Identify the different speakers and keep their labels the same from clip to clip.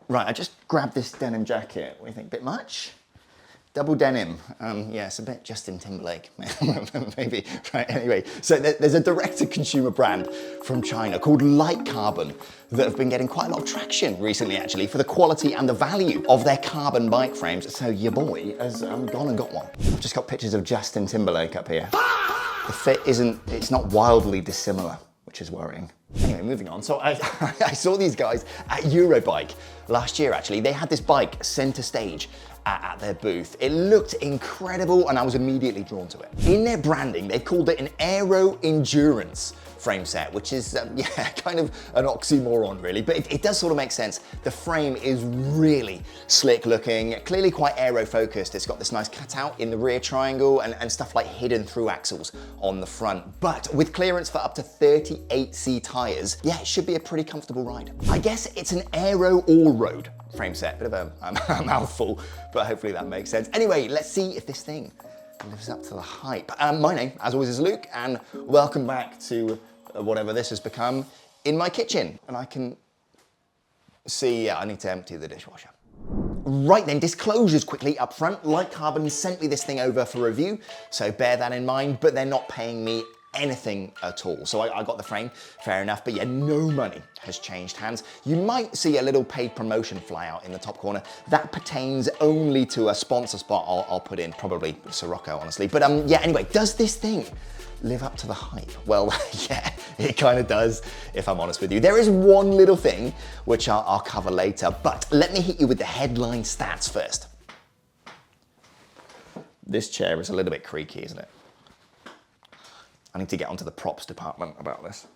Speaker 1: Right, I just grabbed this denim jacket. What do you think, bit much? Double denim, yeah, it's a bit Justin Timberlake, maybe, right, anyway. So there's a direct-to-consumer brand from China called LightCarbon that have been getting quite a lot of traction recently, actually, for the quality and the value of their carbon bike frames. So your boy has gone and got one. I've just got pictures of Justin Timberlake up here. The fit it's not wildly dissimilar, which is worrying. Anyway, moving on. So I saw these guys at Eurobike last year, actually. They had this bike center stage at their booth. It looked incredible and I was immediately drawn to it. In their branding, they called it an aero-endurance frame set, which is, yeah, kind of an oxymoron really, but it does sort of make sense. The frame is really slick looking, clearly quite aero-focused. It's got this nice cutout in the rear triangle and stuff like hidden thru-axles on the front. But with clearance for up to 38C tires, yeah, it should be a pretty comfortable ride. I guess it's an aero all-road frame set, bit of a mouthful, but hopefully that makes sense. Anyway, let's see if this thing lives up to the hype. My name, as always, is Luke, and welcome back to whatever this has become in my kitchen. And I can see, yeah, I need to empty the dishwasher. Right then, disclosures quickly up front. LightCarbon sent me this thing over for review, so bear that in mind, but they're not paying me anything at all. So I got the frame, fair enough, but yeah, no money has changed hands. You might see a little paid promotion fly out in the top corner. That pertains only to a sponsor spot I'll put in, probably Sirocco, honestly. But yeah, anyway, does this thing live up to the hype? Well, yeah, it kind of does, if I'm honest with you. There is one little thing which I'll cover later, but let me hit you with the headline stats first. This chair is a little bit creaky, isn't it? I need to get onto the props department about this.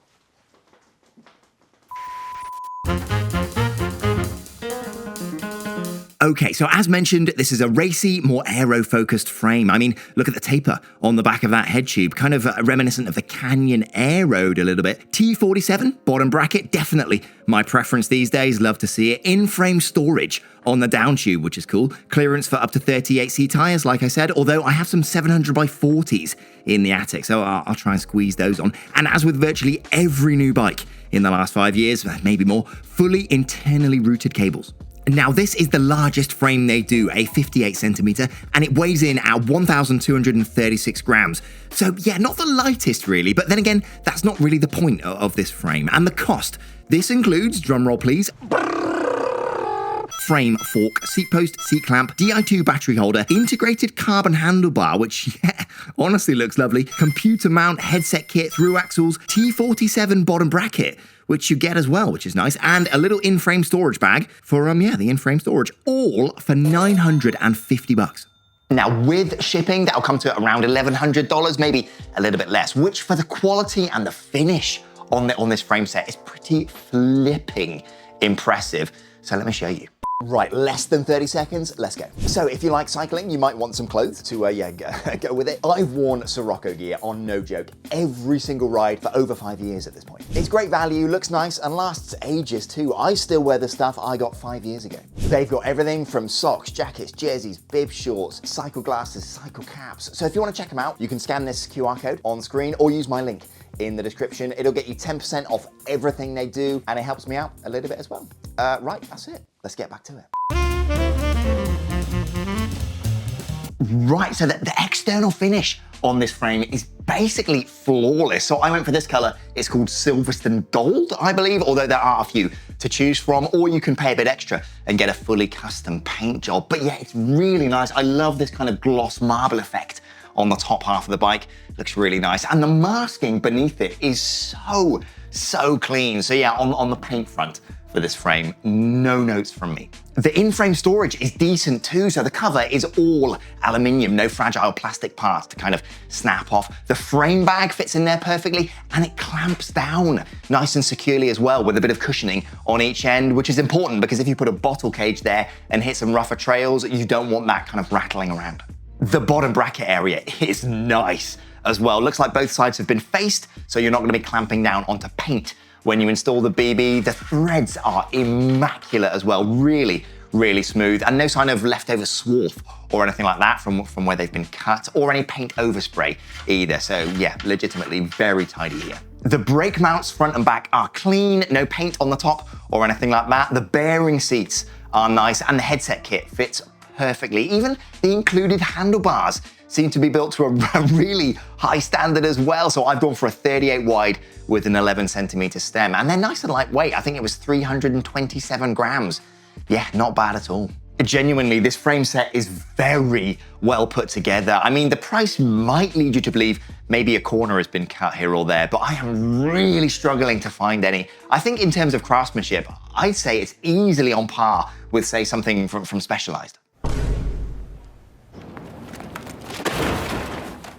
Speaker 1: Okay, so as mentioned, this is a racy, more aero-focused frame. I mean, look at the taper on the back of that head tube, kind of reminiscent of the Canyon Air Road a little bit. T47, bottom bracket, definitely my preference these days. Love to see it. In-frame storage on the down tube, which is cool. Clearance for up to 38C tires, like I said, although I have some 700x40s in the attic, so I'll try and squeeze those on. And as with virtually every new bike in the last 5 years, maybe more, fully internally routed cables. Now, this is the largest frame they do, a 58 centimeter, and it weighs in at 1,236 grams. So yeah, not the lightest really, but then again, that's not really the point of this frame. And the cost, this includes, drumroll please, frame, fork, seat post, seat clamp, Di2 battery holder, integrated carbon handlebar, which, yeah, honestly looks lovely, computer mount, headset kit, thru-axles, T47 bottom bracket, which you get as well, which is nice, and a little in-frame storage bag for, yeah, the in-frame storage, all for $950. Now, with shipping, that'll come to around $1,100, maybe a little bit less, which for the quality and the finish on this frame set is pretty flipping impressive. So let me show you. Right, less than 30 seconds, let's go. So if you like cycling, you might want some clothes to yeah, go with it. I've worn Sirocco gear on no joke every single ride for over 5 years at this point. It's great value, looks nice, and lasts ages too. I still wear the stuff I got 5 years ago. They've got everything from socks, jackets, jerseys, bib shorts, cycle glasses, cycle caps. So if you want to check them out, you can scan this QR code on screen or use my link in the description. It'll get you 10% off everything they do, and it helps me out a little bit as well. Right, that's it. Let's get back to it. Right, so the external finish on this frame is basically flawless. So I went for this color. It's called Silverstone Gold, I believe, although there are a few to choose from, or you can pay a bit extra and get a fully custom paint job. But yeah, it's really nice. I love this kind of gloss marble effect on the top half of the bike. Looks really nice. And the masking beneath it is so clean. So yeah, on the paint front for this frame, no notes from me. The in-frame storage is decent too, so the cover is all aluminium, no fragile plastic parts to kind of snap off. The frame bag fits in there perfectly, and it clamps down nice and securely as well, with a bit of cushioning on each end, which is important because if you put a bottle cage there and hit some rougher trails, you don't want that kind of rattling around. The bottom bracket area is nice as well. Looks like both sides have been faced, so you're not gonna be clamping down onto paint when you install the BB. The threads are immaculate as well, really smooth, and no sign of leftover swarf or anything like that from where they've been cut, or any paint overspray either. So yeah, legitimately very tidy here. The brake mounts front and back are clean, no paint on the top or anything like that. The bearing seats are nice, and the headset kit fits perfectly. Even the included handlebars seem to be built to a really high standard as well. So I've gone for a 38 wide with an 11 centimeter stem, and they're nice and lightweight. I think it was 327 grams. Yeah, not bad at all. Genuinely, this frame set is very well put together. I mean, the price might lead you to believe maybe a corner has been cut here or there, but I am really struggling to find any. I think in terms of craftsmanship, I'd say it's easily on par with, say, something from Specialized.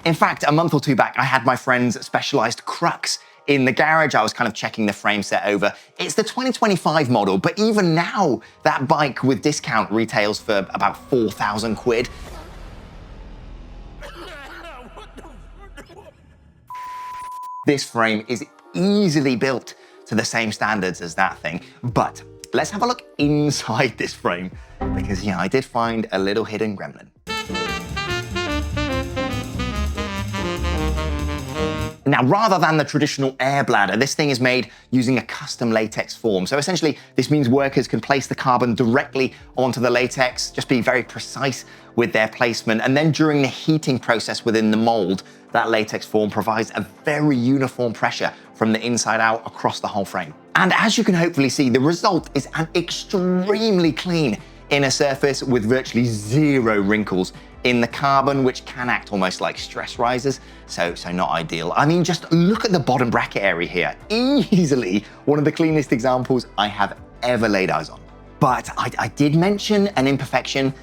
Speaker 1: In fact, a month or two back, I had my friend's Specialized Crux in the garage. I was kind of checking the frame set over. It's the 2025 model, but even now, that bike with discount retails for about 4,000 quid. This frame is easily built to the same standards as that thing, but let's have a look inside this frame, because yeah, I did find a little hidden gremlin. Now, rather than the traditional air bladder, this thing is made using a custom latex form. So essentially, this means workers can place the carbon directly onto the latex, just be very precise with their placement. And then during the heating process within the mold, that latex form provides a very uniform pressure from the inside out across the whole frame. And as you can hopefully see, the result is an extremely clean inner surface with virtually zero wrinkles in the carbon, which can act almost like stress risers, so not ideal. I mean, just look at the bottom bracket area here. Easily one of the cleanest examples I have ever laid eyes on. But I did mention an imperfection,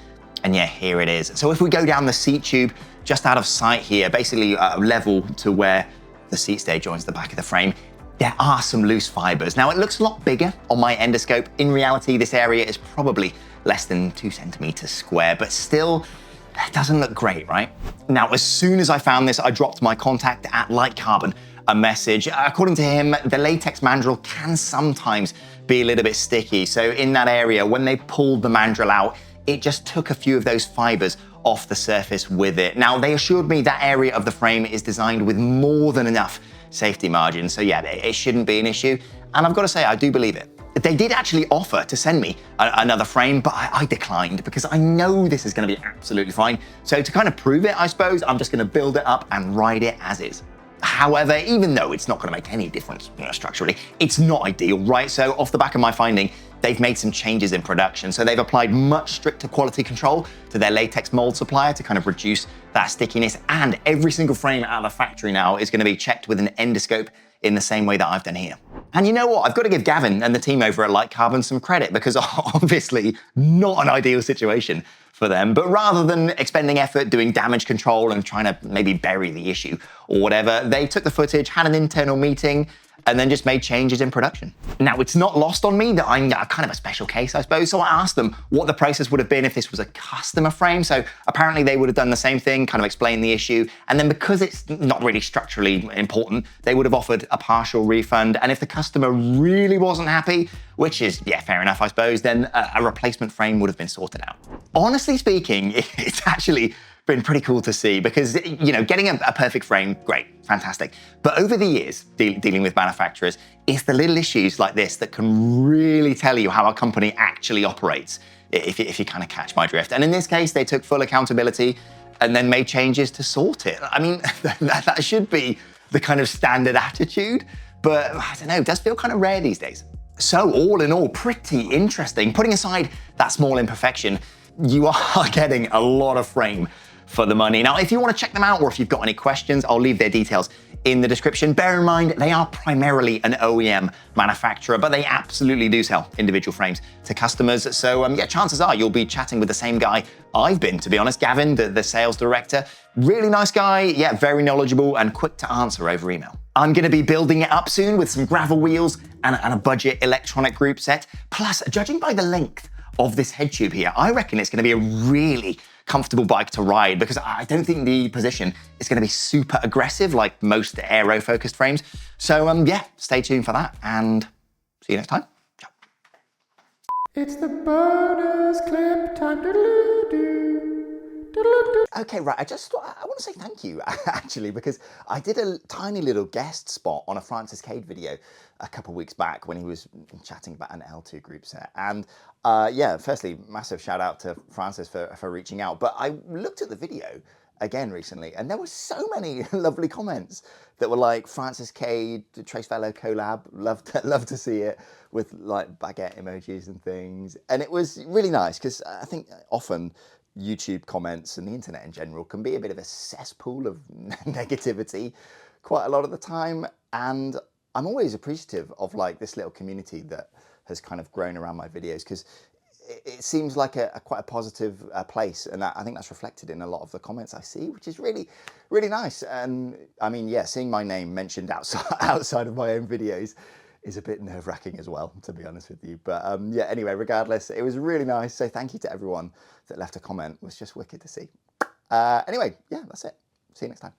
Speaker 1: and yeah, here it is. So if we go down the seat tube, just out of sight here, basically level to where the seat stay joins the back of the frame, there are some loose fibers. Now, it looks a lot bigger on my endoscope. In reality, this area is probably less than 2 centimeters square, but still, that doesn't look great, right? Now, as soon as I found this, I dropped my contact at LightCarbon a message. According to him, the latex mandrel can sometimes be a little bit sticky. So in that area, when they pulled the mandrel out, it just took a few of those fibers off the surface with it. Now, they assured me that area of the frame is designed with more than enough safety margin. So yeah, it shouldn't be an issue. And I've got to say, I do believe it. They did actually offer to send me another frame, but I declined because I know this is going to be absolutely fine. So to kind of prove it, I suppose, I'm just going to build it up and ride it as is. However, even though it's not going to make any difference structurally, it's not ideal, right? So off the back of my finding, they've made some changes in production. So they've applied much stricter quality control to their latex mold supplier to kind of reduce that stickiness. And every single frame out of the factory now is going to be checked with an endoscope in the same way that I've done here. And you know what? I've got to give Gavin and the team over at LightCarbon some credit, because obviously not an ideal situation for them, but rather than expending effort doing damage control and trying to maybe bury the issue or whatever, they took the footage, had an internal meeting, and then just made changes in production. Now, it's not lost on me that I'm kind of a special case, I suppose. So I asked them what the process would have been if this was a customer frame. So apparently they would have done the same thing, kind of explained the issue. And then because it's not really structurally important, they would have offered a partial refund. And if the customer really wasn't happy, which is, yeah, fair enough, I suppose, then a replacement frame would have been sorted out. Honestly speaking, it's actually been pretty cool to see, because, you know, getting a perfect frame, great, fantastic. But over the years, dealing with manufacturers, it's the little issues like this that can really tell you how a company actually operates, if you kind of catch my drift. And in this case, they took full accountability and then made changes to sort it. I mean, that should be the kind of standard attitude, but I don't know, it does feel kind of rare these days. So all in all, pretty interesting. Putting aside that small imperfection, you are getting a lot of frame for the money. Now, if you want to check them out, or if you've got any questions, I'll leave their details in the description. Bear in mind, they are primarily an OEM manufacturer, but they absolutely do sell individual frames to customers. So yeah, chances are you'll be chatting with the same guy I've been, to be honest, Gavin, the sales director. Really nice guy, yeah, very knowledgeable and quick to answer over email. I'm going to be building it up soon with some gravel wheels and a budget electronic group set. Plus, judging by the length of this head tube here, I reckon it's going to be a really comfortable bike to ride, because I don't think the position is going to be super aggressive like most aero-focused frames. So yeah, stay tuned for that, and see you next time. Ciao. It's the bonus clip time. Okay, right, I just thought, I want to say thank you, actually, because I did a tiny little guest spot on a Francis Cade video a couple of weeks back when he was chatting about an L2 group set. And yeah, firstly, massive shout out to Francis for reaching out. But I looked at the video again recently, and there were so many lovely comments that were like, Francis Cade, Trace Fellow collab, love to see it, with like baguette emojis and things. And it was really nice, because I think often YouTube comments and the internet in general can be a bit of a cesspool of negativity quite a lot of the time. And I'm always appreciative of like this little community that has kind of grown around my videos, because it seems like quite a positive place, and I think that's reflected in a lot of the comments I see, which is really, really nice. And I mean, yeah, seeing my name mentioned outside of my own videos is a bit nerve-wracking as well, to be honest with you. But yeah, anyway, regardless, it was really nice. So thank you to everyone that left a comment. It was just wicked to see. Anyway, yeah, that's it. See you next time.